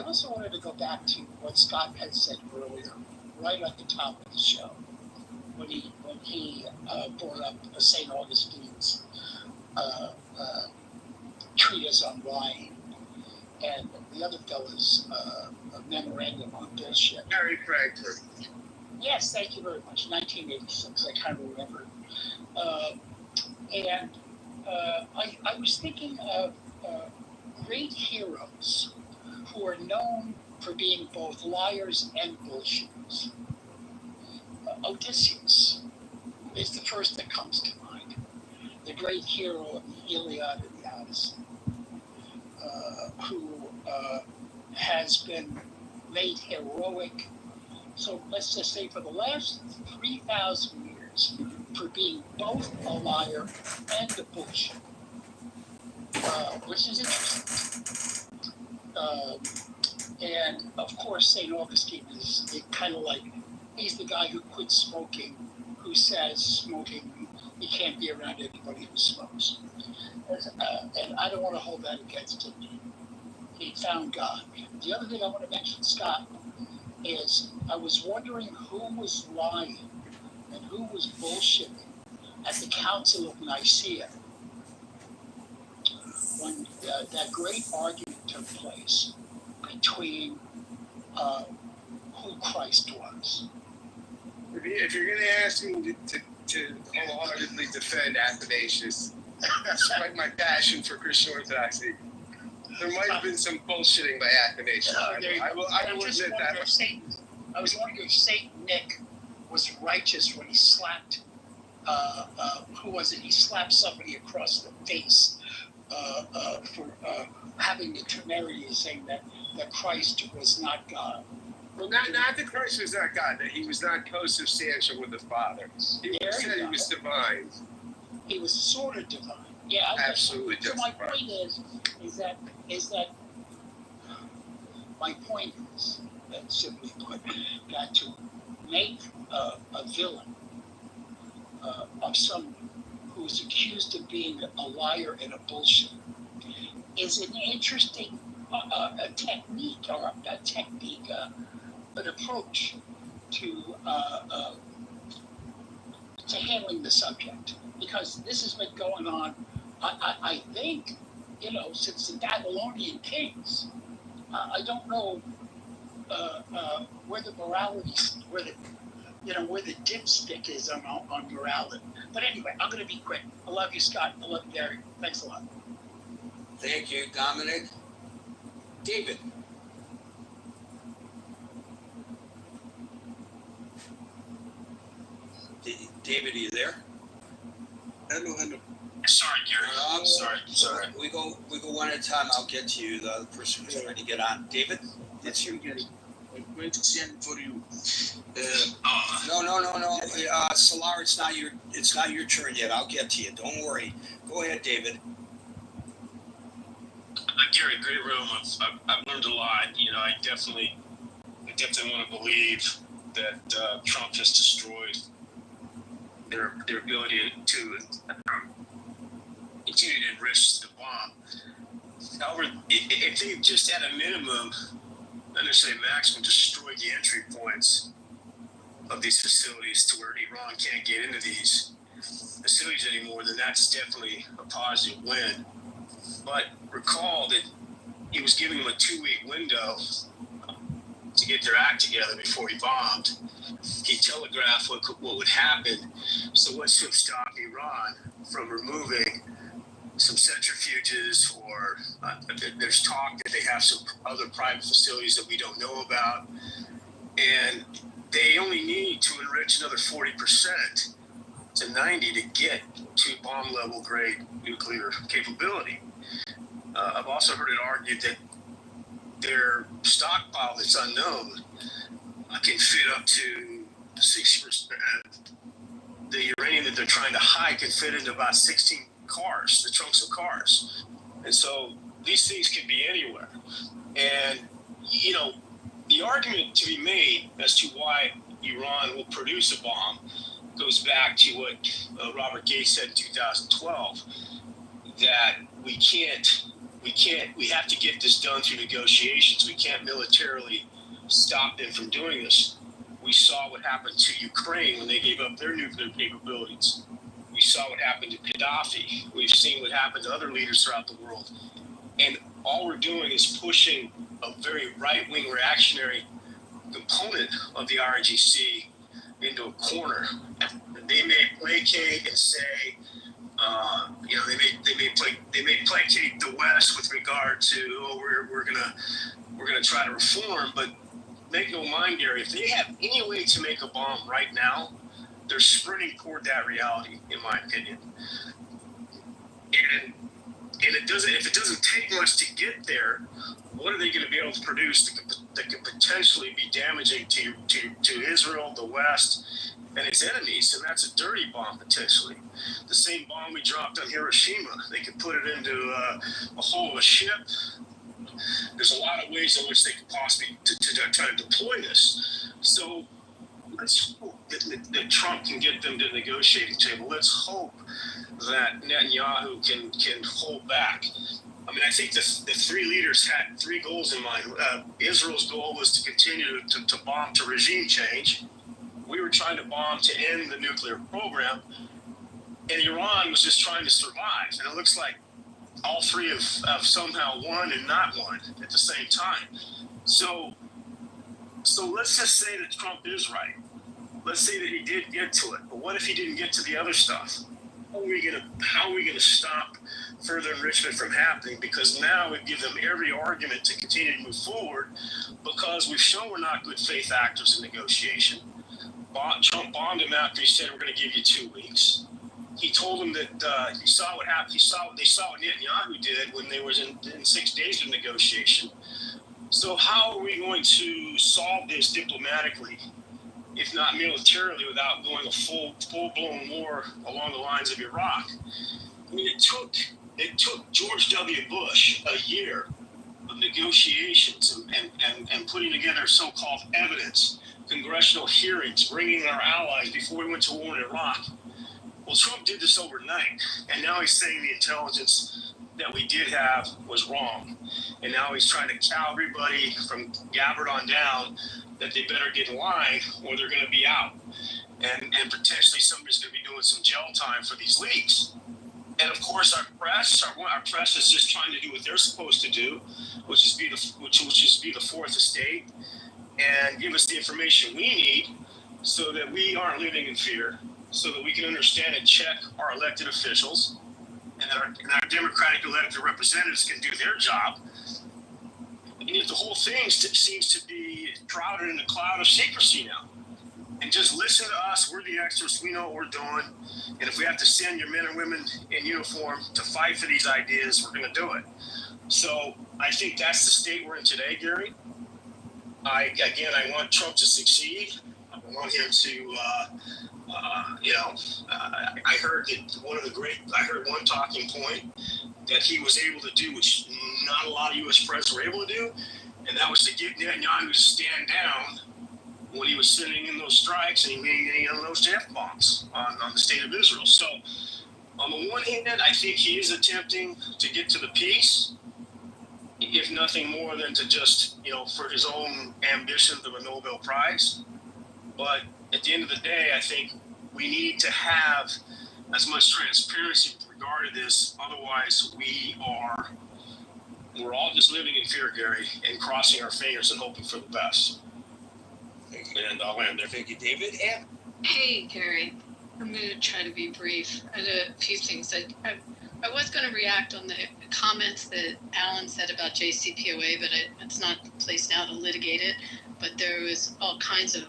also wanted to go back to what Scott had said earlier, right at the top of the show, when he brought up St. Augustine's treatise on lying, and the other fellow's memorandum on bullshit. Harry Frankfurt. Yes, thank you very much. 1986, I kind of remember. I was thinking of great heroes who are known for being both liars and bullshitters. Odysseus is the first that comes to mind. The great hero of the Iliad and the Odyssey, who has been made heroic. So let's just say for the last 3,000 years, for being both a liar and a bullshit, which is interesting. And of course, St. Augustine is kind of like, he's the guy who quit smoking, who says smoking, you can't be around anybody who smokes. And I don't want to hold that against him. He found God. The other thing I want to mention, Scott, is I was wondering who was lying and who was bullshitting at the Council of Nicaea when that great argument took place between who Christ was. If you're going to ask me to wholeheartedly defend Athanasius, despite my passion for Christian Orthodoxy, there might have been some bullshitting by Athanasius. I will admit that. I was wondering if Saint Nick was righteous when he slapped, who was it? He slapped somebody across the face for having the temerity of saying that Christ was not God. Well, not that Christ was not God, that he was not co-substantial with the Father. He said he was divine. He was sort of divine. Yeah, absolutely. So my point is that my point is that simply put, that to make a villain of someone who is accused of being a liar and a bullshit is an interesting technique, an approach to handling the subject, because this has been going on. I think, since the Babylonian kings. I don't know where the morality, where the dipstick is on morality. But anyway, I'm going to be quick. I love you, Scott. I love you, Gary. Thanks a lot. Thank you, Dominic. David. David, are you there? Hello. Sorry, Gary. I'm sorry. We go one at a time. I'll get to you. The other person who's trying to get on. David, it's you. I'm going to send for you. No. Solar, it's not your turn yet. I'll get to you. Don't worry. Go ahead, David. Gary, great room. I've learned a lot. I definitely want to believe that Trump has destroyed their ability to continue to enrich the bomb. However, if they just at a minimum, not necessarily maximum, destroy the entry points of these facilities to where Iran can't get into these facilities anymore, then that's definitely a positive win. But recall that he was giving them a 2-week window to get their act together before he bombed. He telegraphed what would happen. So what's to stop Iran from removing some centrifuges, or there's talk that they have some other private facilities that we don't know about, and they only need to enrich another 40% to 90% to get to bomb level grade nuclear capability. I've also heard it argued that their stockpile that's unknown can fit up to 60%. The uranium that they're trying to hide can fit into about 16 cars, the trunks of cars. And so these things can be anywhere. And, the argument to be made as to why Iran will produce a bomb goes back to what Robert Gates said in 2012, that we can't we have to get this done through negotiations. We can't militarily stop them from doing this. We saw what happened to Ukraine when they gave up their nuclear capabilities. We saw what happened to Gaddafi. We've seen what happened to other leaders throughout the world. And all we're doing is pushing a very right-wing reactionary component of the RNGC into a corner. They may placate and say, they may placate the West with regard to, we're gonna try to reform, but make no mind, Gary, if they have any way to make a bomb right now, they're sprinting toward that reality, in my opinion. And if it doesn't take much to get there, what are they going to be able to produce that could potentially be damaging to Israel, the West, and its enemies? And that's a dirty bomb, potentially. The same bomb we dropped on Hiroshima, they could put it into a hull of a ship. There's a lot of ways in which they could possibly try to deploy this. So let's hope that Trump can get them to the negotiating table. Let's hope that Netanyahu can hold back. I mean, I think the three leaders had three goals in mind. Israel's goal was to continue to bomb to regime change. We were trying to bomb to end the nuclear program. And Iran was just trying to survive. And it looks like all three have somehow won and not won at the same time. So let's just say that Trump is right. Let's say that he did get to it. But what if he didn't get to the other stuff? How are we gonna stop further enrichment from happening? Because now we give them every argument to continue to move forward, because we've shown we're not good faith actors in negotiation. Trump bombed him after he said we're going to give you 2 weeks. He told him that he saw what happened. They saw what Netanyahu did when they was in 6 days of negotiation. So how are we going to solve this diplomatically, if not militarily, without going a full-blown war along the lines of Iraq? I mean, it took George W. Bush a year of negotiations and putting together so-called evidence, congressional hearings, bringing our allies before we went to war in Iraq. Well, Trump did this overnight, and now he's saying the intelligence that we did have was wrong. And now he's trying to cow everybody from Gabbard on down that they better get in line or they're going to be out. And potentially somebody's going to be doing some jail time for these leaks. And of course, our press is just trying to do what they're supposed to do, which is be the fourth estate and give us the information we need so that we aren't living in fear, so that we can understand and check our elected officials, and our democratic elected representatives can do their job. And yet the whole thing seems to be shrouded in a cloud of secrecy now. And just listen to us. We're the experts. We know what we're doing. And if we have to send your men and women in uniform to fight for these ideas, we're going to do it. So I think that's the state we're in today, Gary. I want Trump to succeed. I want him to, I heard one talking point that he was able to do, which not a lot of U.S. presidents were able to do, and that was to get Netanyahu to stand down when he was sending in those strikes and he made any of those F-bombs on the state of Israel. So on the one hand, I think he is attempting to get to the peace, if nothing more than to just, for his own ambition of a Nobel Prize. But at the end of the day, I think we need to have as much transparency with regard to this. Otherwise, we're all just living in fear, Gary, and crossing our fingers and hoping for the best. And I'll land there. Thank you, David. And hey, Gary, I'm going to try to be brief. I had a few things. I was going to react on the comments that Alan said about JCPOA, but it's not the place now to litigate it. But there was all kinds of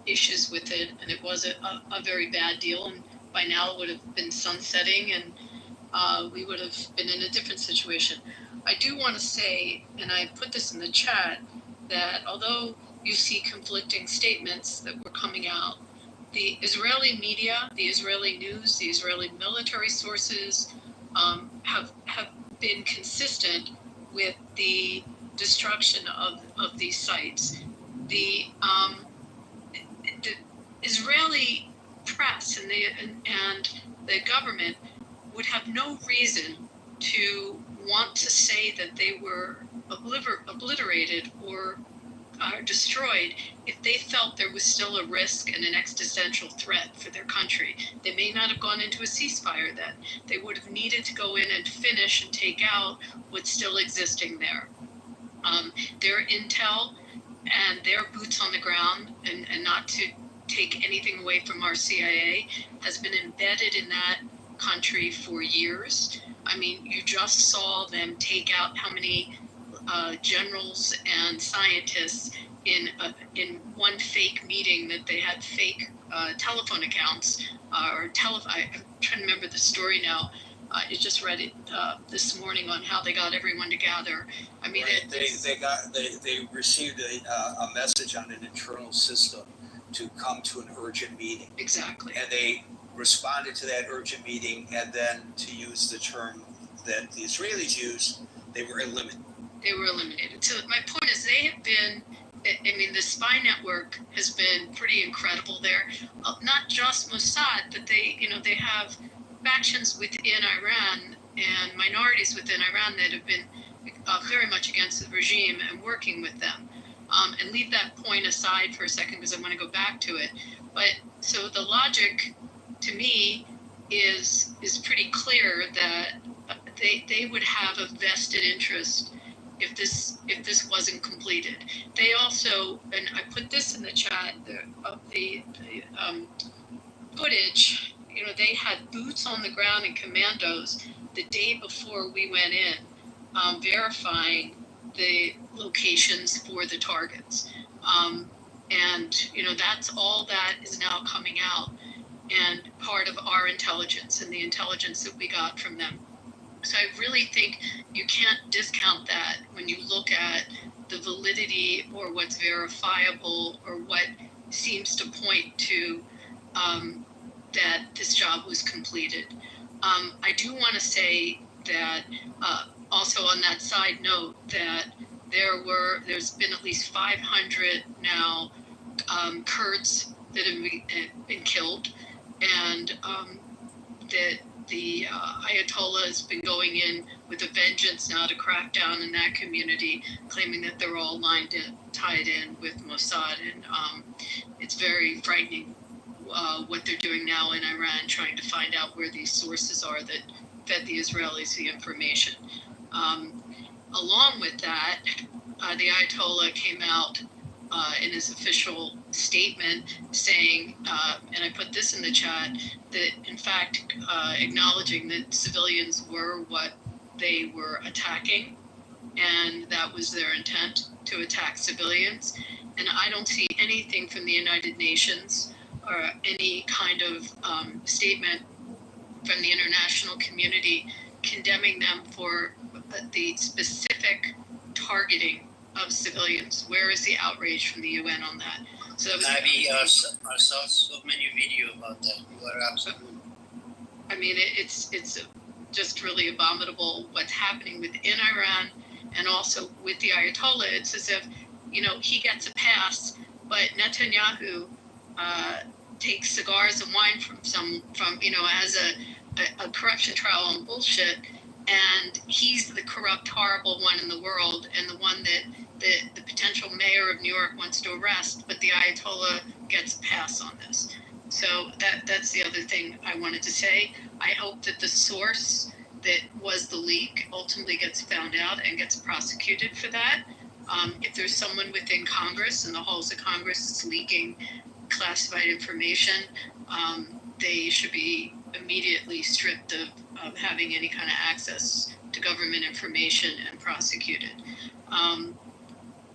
issues with it, and it was a very bad deal. And by now it would have been sunsetting, and we would have been in a different situation. I do want to say, and I put this in the chat, that although you see conflicting statements that were coming out, the Israeli media, the Israeli news, the Israeli military sources have been consistent with the destruction of these sites. The Israeli press and the government would have no reason to want to say that they were obliterated or destroyed if they felt there was still a risk and an existential threat for their country. They may not have gone into a ceasefire then. They would have needed to go in and finish and take out what's still existing there. Their intel and their boots on the ground, and not to take anything away from our CIA, has been embedded in that country for years. I mean, you just saw them take out how many generals and scientists in one fake meeting that they had fake telephone accounts I'm trying to remember the story now. I just read it this morning on how they got everyone to gather. I mean, right. They received a message on an internal system to come to an urgent meeting. Exactly. And they responded to that urgent meeting, and then, to use the term that the Israelis use, they were eliminated. They were eliminated. So my point is, they have been, I mean, the spy network has been pretty incredible there. Not just Mossad, but they have factions within Iran and minorities within Iran that have been very much against the regime and working with them. And leave that point aside for a second because I want to go back to it. But so the logic to me is pretty clear that they would have a vested interest if this wasn't completed. They also, and I put this in the chat, the footage, they had boots on the ground and commandos the day before we went in, verifying the locations for the targets. And that's all that is now coming out and part of our intelligence and the intelligence that we got from them. So I really think you can't discount that when you look at the validity or what's verifiable or what seems to point to that this job was completed. I do want to say that also on that side note that there's been at least 500 now Kurds that have been killed, and that the Ayatollah has been going in with a vengeance now to crack down in that community, claiming that they're all tied in with Mossad, and it's very frightening what they're doing now in Iran, trying to find out where these sources are that fed the Israelis the information. Along with that, the Ayatollah came out in his official statement saying, and I put this in the chat, that in fact acknowledging that civilians were what they were attacking, and that was their intent, to attack civilians. And I don't see anything from the United Nations or any kind of statement from the international community condemning them for the specific targeting of civilians. Where is the outrage from the UN on that? So that was I saw so many videos about that. You are absolutely. I mean, it's just really abominable what's happening within Iran and also with the Ayatollah. It's as if, he gets a pass, but Netanyahu takes cigars and wine has a corruption trial on bullshit, and he's the corrupt, horrible one in the world, and the one that the potential mayor of New York wants to arrest, but the Ayatollah gets a pass on this. So that's the other thing I wanted to say. I hope that the source that was the leak ultimately gets found out and gets prosecuted for that. If there's someone within Congress and the halls of Congress that's leaking classified information, they should be immediately stripped of having any kind of access to government information and prosecuted.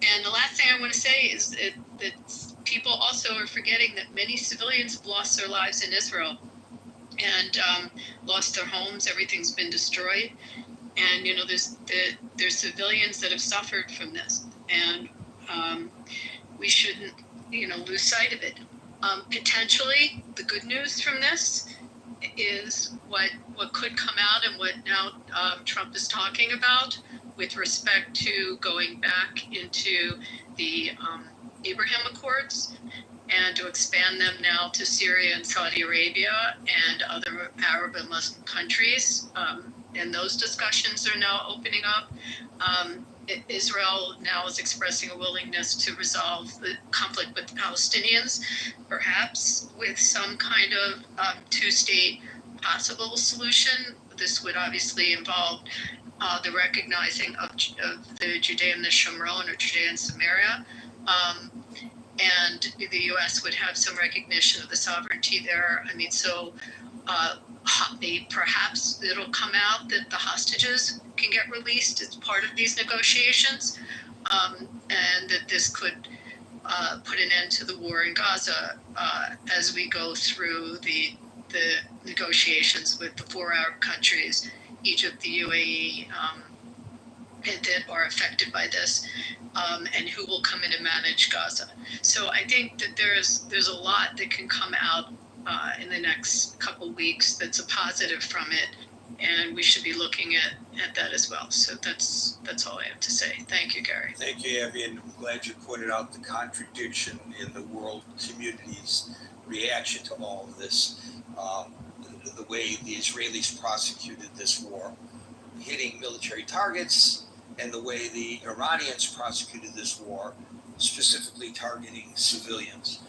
And the last thing I want to say is that people also are forgetting that many civilians have lost their lives in Israel and lost their homes. Everything's been destroyed. And, there's civilians that have suffered from this. And we shouldn't, lose sight of it. Potentially, the good news from this is what could come out and what now Trump is talking about with respect to going back into the Abraham Accords and to expand them now to Syria and Saudi Arabia and other Arab and Muslim countries. and those discussions are now opening up. Israel now is expressing a willingness to resolve the conflict with the Palestinians, perhaps with some kind of two-state possible solution. This would obviously involve the recognizing of the Judea and the Shomron, or Judea and Samaria. And the U.S. would have some recognition of the sovereignty there. I mean, so perhaps it'll come out that the hostages can get released as part of these negotiations, and that this could put an end to the war in Gaza as we go through the negotiations with the 4 Arab countries, Egypt, the UAE, that are affected by this, and who will come in and manage Gaza. So I think that there's a lot that can come out in the next couple weeks that's a positive from it, and we should be looking at that as well. So that's all I have to say. Thank you, Gary. Thank you, Abby, and I'm glad you pointed out the contradiction in the world community's reaction to all of this. The way the Israelis prosecuted this war, hitting military targets, and the way the Iranians prosecuted this war, specifically targeting civilians.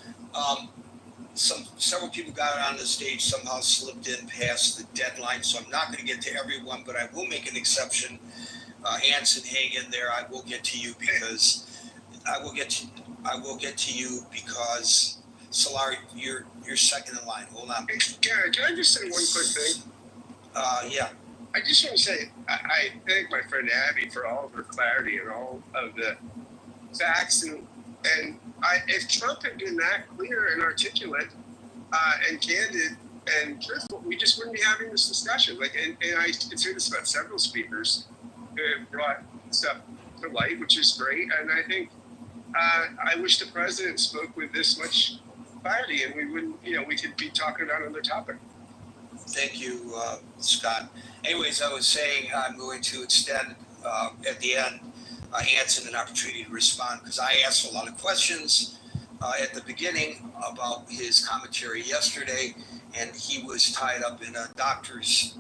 Several people got on the stage, somehow slipped in past the deadline, so I'm not going to get to everyone, but I will make an exception. Anson, hang in there. I will get to you because Solar, you're second in line. Hold on. Hey, Gary, can I just say one quick thing? Yeah. I just want to say I thank my friend Abby for all of her clarity and all of the facts, and if Trump had been that clear and articulate and candid and truthful, we just wouldn't be having this discussion. And I can say this about several speakers who have brought stuff to light, which is great. And I think I wish the president spoke with this much clarity, and we wouldn't, we could be talking about another topic. Thank you, Scott. Anyways, I was saying I'm going to extend at the end Anson an opportunity to respond, because I asked a lot of questions at the beginning about his commentary yesterday, and he was tied up in a doctor's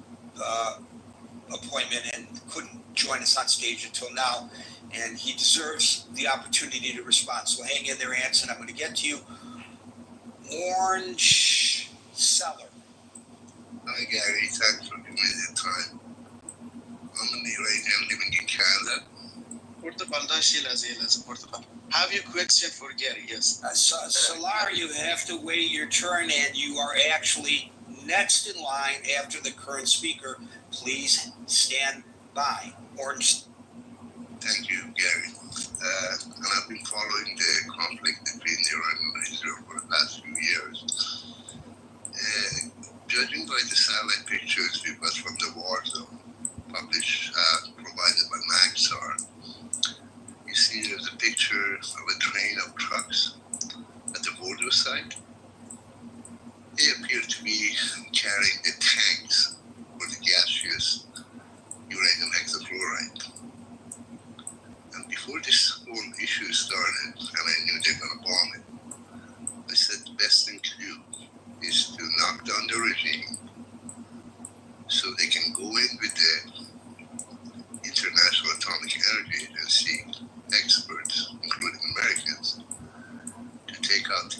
appointment and couldn't join us on stage until now, and he deserves the opportunity to respond. So hang in there, Anson. I'm going to get to you. Orange Seller. Hi Gary, thanks for giving me the time. I'm in the Iranian living in Canada. Have you question for Gary? Yes. Solar, you have to wait your turn, and you are actually next in line after the current speaker. Please stand by. Orange. Thank you, Gary. And I've been following the conflict between Iran and Israel for the past few years. Judging by the satellite pictures we got from the war zone, published, provided by Maxar, you see there's a picture of a train of trucks at the border site. They appear to be carrying the tanks for the gaseous uranium hexafluoride. And before this whole issue started, and I knew they were going to bomb it, I said the best thing to do is to knock down the regime so they can go in with the International Atomic Energy Agency experts, including Americans, to take out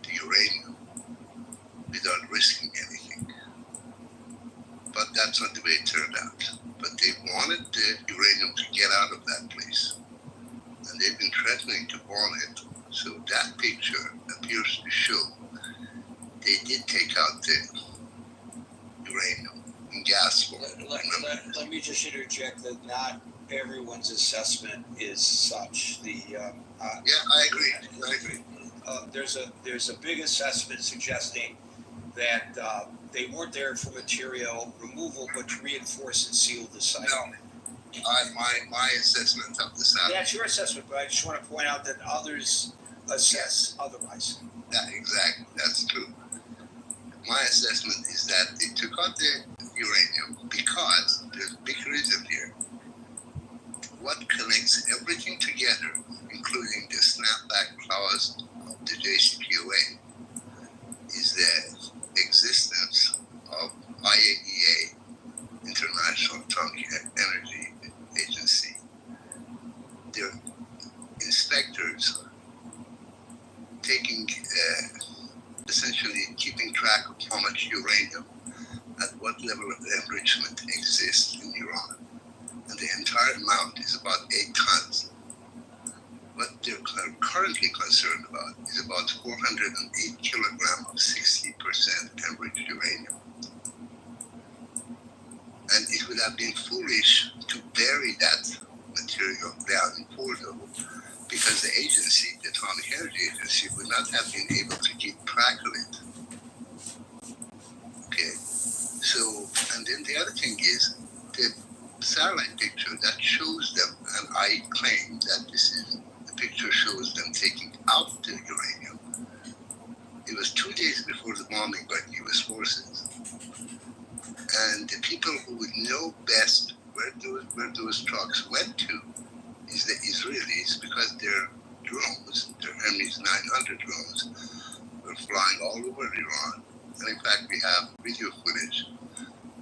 the uranium without risking anything. But that's not the way it turned out. But they wanted the uranium to get out of that place. And they've been threatening to bomb it. So that picture appears to show they did take out the uranium in gas form. Let me just interject that not everyone's assessment is such. Yeah, I agree. There's a big assessment suggesting that they weren't there for material removal, but to reinforce and seal the site. No, my assessment of the satellite. That's your assessment, but I just want to point out that others assess otherwise. Yeah, exactly. That's true. My assessment is that they took out the uranium because there's a big reason here. What connects everything together, including the snapback clause of the JCPOA, is the existence of IAEA, International they're currently concerned about is about 408 kilograms of 60% enriched uranium. And it would have been foolish to bury that material down in Porto because the agency, the Atomic Energy Agency, would not have been able to keep track of it. Okay, so, and then the other thing is the satellite picture that shows them, and I claim that this is, the picture shows them taking out the uranium. It was 2 days before the bombing by the US forces. And the people who would know best where those trucks went to is the Israelis, because their drones, their Hermes 900 drones, were flying all over Iran. And in fact, we have video footage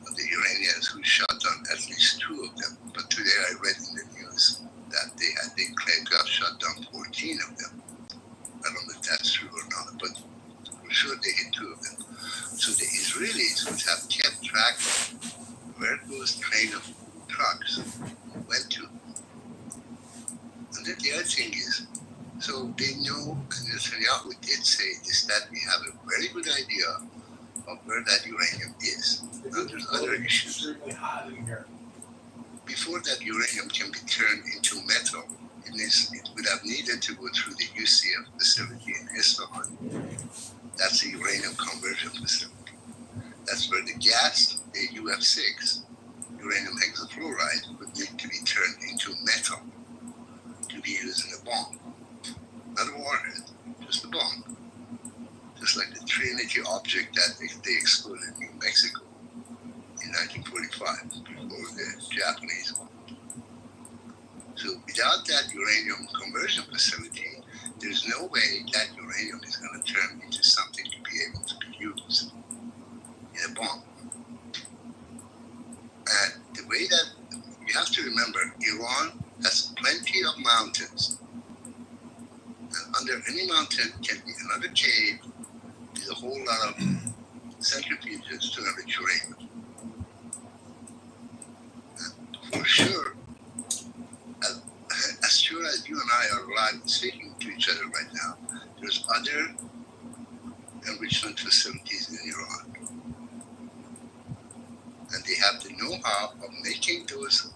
of the Iranians who shot down at least 2 of them. But today I read in the news that they claimed to have shot down 14 of them. I don't know if that's true or not, but for sure they hit 2 of them. So the Israelis would have kept track of where those train of trucks went to. And then the other thing is, so they know, and Netanyahu did say this, that we have a very good idea of where that uranium is. Now there's other issues. Before that uranium can be turned into metal, it would have needed to go through the UCF facility in Isfahan. That's the uranium conversion facility. That's where the gas, the UF6, uranium hexafluoride, would need to be turned into metal to be used in a bomb. Not a warhead, just a bomb. Just like the Trinity object that they exploded in New Mexico in 1945 before the Japanese bombed. So without that uranium conversion facility, there's no way that uranium is going to turn into something to be able to be used in a bomb. And the way that you have to remember, Iran has plenty of mountains. And under any mountain can be another cave with a whole lot of centrifuges to enrich uranium. And for sure, as sure as you and I are alive speaking to each other right now, there's other enrichment facilities in Iran. And they have the know-how of making those